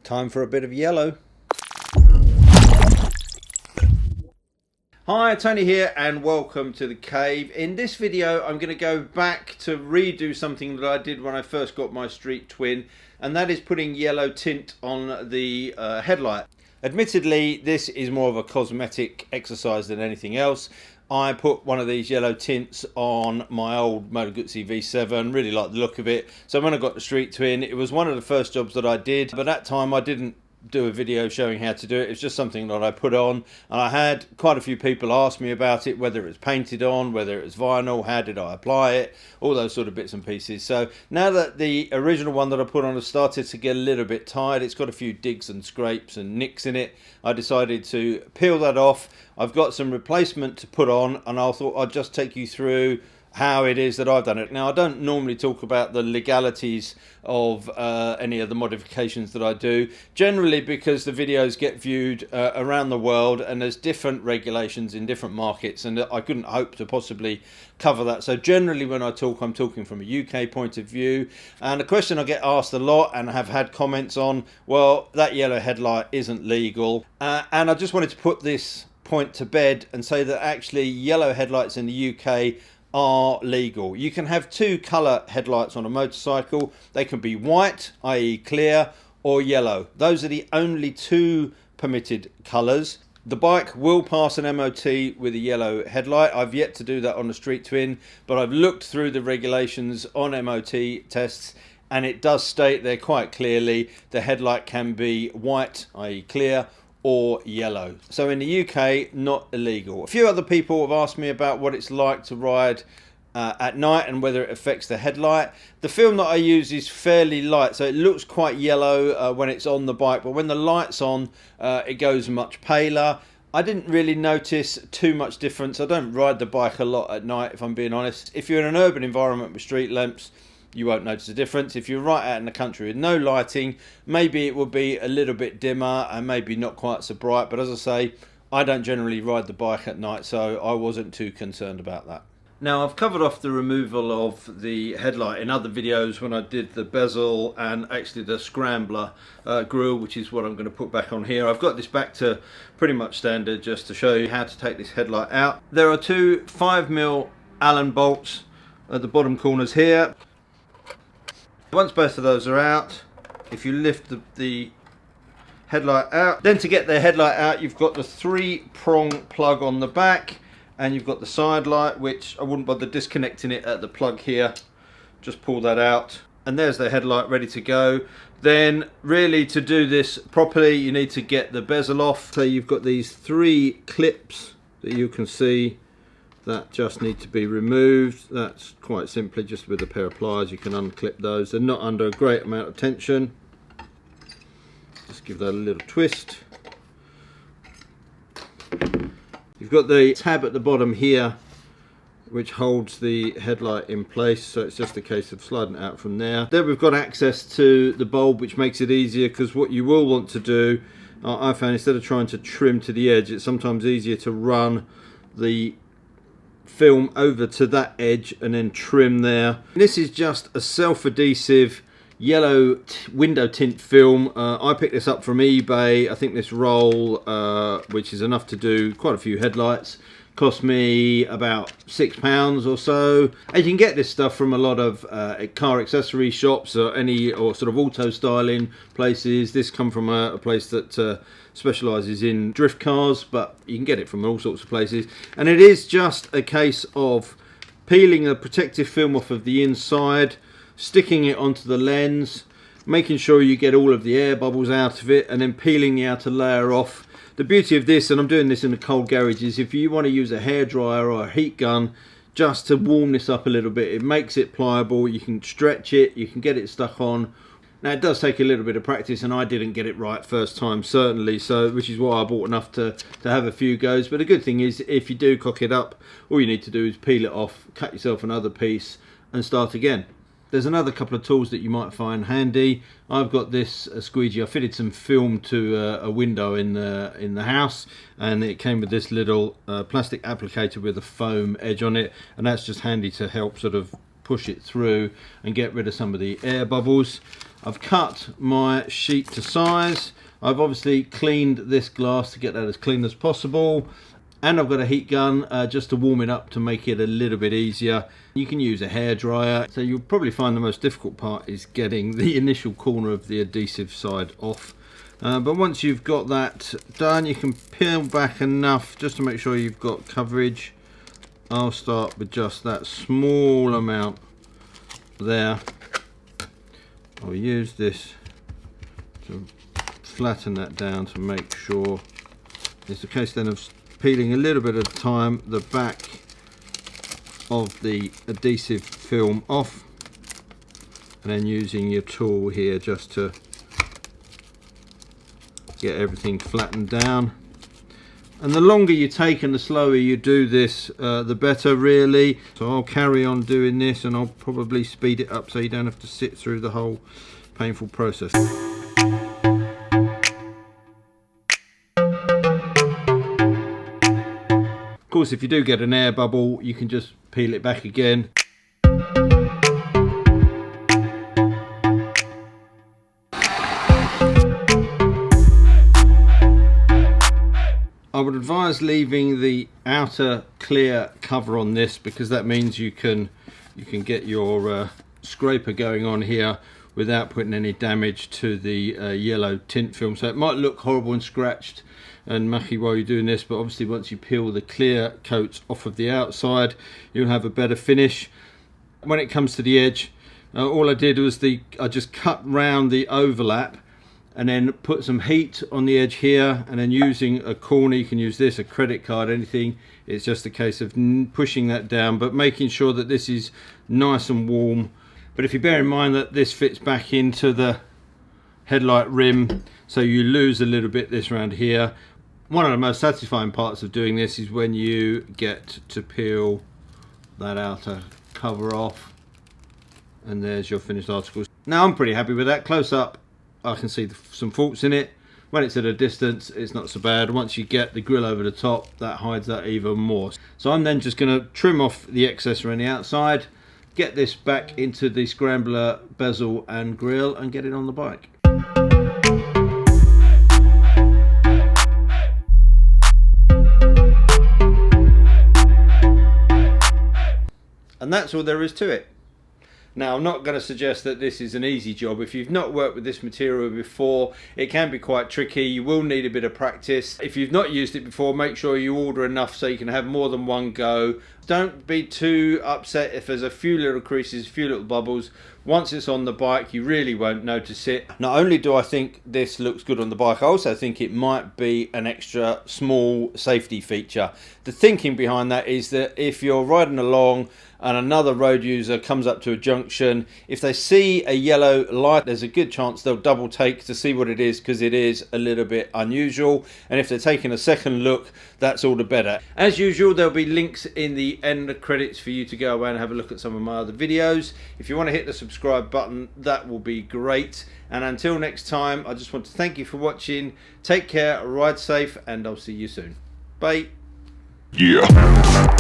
Time for a bit of yellow. Hi, Tony here and welcome to the cave. In this video I'm going to go back to redo something that I did when I first got my street twin, and that is putting yellow tint on the headlight. Admittedly, this is more of a cosmetic exercise than anything else. I put one of these yellow tints on my old Moto Guzzi V7, really like the look of it. So when I got the street twin, it was one of the first jobs that I did, but that time I didn't do a video showing how to do it. It's just something that I put on, and I had quite a few people ask me about it, whether it was painted on, whether it was vinyl, how did I apply it, all those sort of bits and pieces. So now that the original one that I put on has started to get a little bit tired, it's got a few digs and scrapes and nicks in it, I decided to peel that off. I've got some replacement to put on, and I thought I'd just take you through how it is that I've done it. Now, I don't normally talk about the legalities of any of the modifications that I do, generally because the videos get viewed around the world and there's different regulations in different markets, and I couldn't hope to possibly cover that. So generally when I talk, I'm talking from a UK point of view. And a question I get asked a lot and have had comments on, well, that yellow headlight isn't legal. And I just wanted to put this point to bed and say that actually yellow headlights in the UK are legal. You can have two colour headlights on a motorcycle. They can be white, i.e. clear, or yellow. Those are the only two permitted colours. The bike will pass an MOT with a yellow headlight. I've yet to do that on the street twin, but I've looked through the regulations on MOT tests, and it does state there quite clearly the headlight can be white, i.e. clear, or yellow. So in the UK, not illegal. A few other people have asked me about what it's like to ride at night and whether it affects the headlight. The film that I use is fairly light, so it looks quite yellow when it's on the bike, but when the light's on, it goes much paler. I didn't really notice too much difference. I don't ride the bike a lot at night, if I'm being honest. If you're in an urban environment with street lamps, you won't notice a difference. If you're right out in the country with no lighting, maybe it will be a little bit dimmer and maybe not quite so bright. But as I say, I don't generally ride the bike at night, so I wasn't too concerned about that. Now, I've covered off the removal of the headlight in other videos when I did the bezel and actually the scrambler grille, which is what I'm going to put back on here. I've got this back to pretty much standard just to show you how to take this headlight out. There are two 5mm Allen bolts at the bottom corners here. Once both of those are out, if you lift the headlight out, then to get the headlight out, you've got the 3-prong plug on the back, and you've got the side light, which I wouldn't bother disconnecting it at the plug here. Just pull that out, and there's the headlight ready to go. Then really to do this properly, you need to get the bezel off. So you've got these 3 clips that you can see that just need to be removed. That's quite simply just with a pair of pliers you can unclip those. They're not under a great amount of tension. Just give that a little twist. You've got the tab at the bottom here which holds the headlight in place, so it's just a case of sliding it out from there. Then we've got access to the bulb, which makes it easier, because what you will want to do, I found, instead of trying to trim to the edge, it's sometimes easier to run the film over to that edge and then trim there. This is just a self-adhesive yellow window tint film. I picked this up from eBay. I think this roll, which is enough to do quite a few headlights, cost me about £6 or so. And you can get this stuff from a lot of car accessory shops or sort of auto styling places. This come from a place that specialises in drift cars, but you can get it from all sorts of places. And it is just a case of peeling the protective film off of the inside, sticking it onto the lens, making sure you get all of the air bubbles out of it, and then peeling the outer layer off. The beauty of this, and I'm doing this in a cold garage, is if you want to use a hairdryer or a heat gun just to warm this up a little bit, it makes it pliable, you can stretch it, you can get it stuck on. Now it does take a little bit of practice, and I didn't get it right first time certainly, so which is why I bought enough to have a few goes. But the good thing is, if you do cock it up, all you need to do is peel it off, cut yourself another piece and start again. There's another couple of tools that you might find handy. I've got this squeegee. I fitted some film to a window in the house, and it came with this little plastic applicator with a foam edge on it, and that's just handy to help sort of push it through and get rid of some of the air bubbles. I've cut my sheet to size. I've obviously cleaned this glass to get that as clean as possible, and I've got a heat gun just to warm it up to make it a little bit easier. You can use a hairdryer. So you'll probably find the most difficult part is getting the initial corner of the adhesive side off. But once you've got that done, you can peel back enough just to make sure you've got coverage. I'll start with just that small amount there. I'll use this to flatten that down to make sure. It's a case then of peeling a little bit at a time the back of the adhesive film off, and then using your tool here just to get everything flattened down. And the longer you take and the slower you do this, the better really. So I'll carry on doing this, and I'll probably speed it up so you don't have to sit through the whole painful process. Of course, if you do get an air bubble, you can just peel it back again. I would advise leaving the outer clear cover on this, because that means you can get your scraper going on here without putting any damage to the yellow tint film. So it might look horrible and scratched and mucky while you're doing this, but obviously once you peel the clear coats off of the outside, you'll have a better finish. When it comes to the edge, all I did was I just cut round the overlap and then put some heat on the edge here, and then using a corner, you can use this, a credit card, anything. It's just a case of pushing that down, but making sure that this is nice and warm. But if you bear in mind that this fits back into the headlight rim, so you lose a little bit this round here. One of the most satisfying parts of doing this is when you get to peel that outer cover off, and there's your finished articles. Now I'm pretty happy with that. Close up, I can see some faults in it. When it's at a distance, it's not so bad. Once you get the grill over the top, that hides that even more. So I'm then just going to trim off the excess around the outside, get this back into the scrambler bezel and grill, and get it on the bike. And that's all there is to it. Now, I'm not going to suggest that this is an easy job. If you've not worked with this material before, it can be quite tricky. You will need a bit of practice. If you've not used it before, make sure you order enough so you can have more than one go. Don't be too upset if there's a few little creases, a few little bubbles. Once it's on the bike, you really won't notice it. Not only do I think this looks good on the bike, I also think it might be an extra small safety feature. The thinking behind that is that if you're riding along and another road user comes up to a junction, if they see a yellow light, there's a good chance they'll double take to see what it is, because it is a little bit unusual. And if they're taking a second look, that's all the better. As usual, there'll be links in the end credits for you to go away and have a look at some of my other videos. If you want to hit the subscribe button, that will be great. And until next time, I just want to thank you for watching. Take care, ride safe, and I'll see you soon. Bye. Yeah.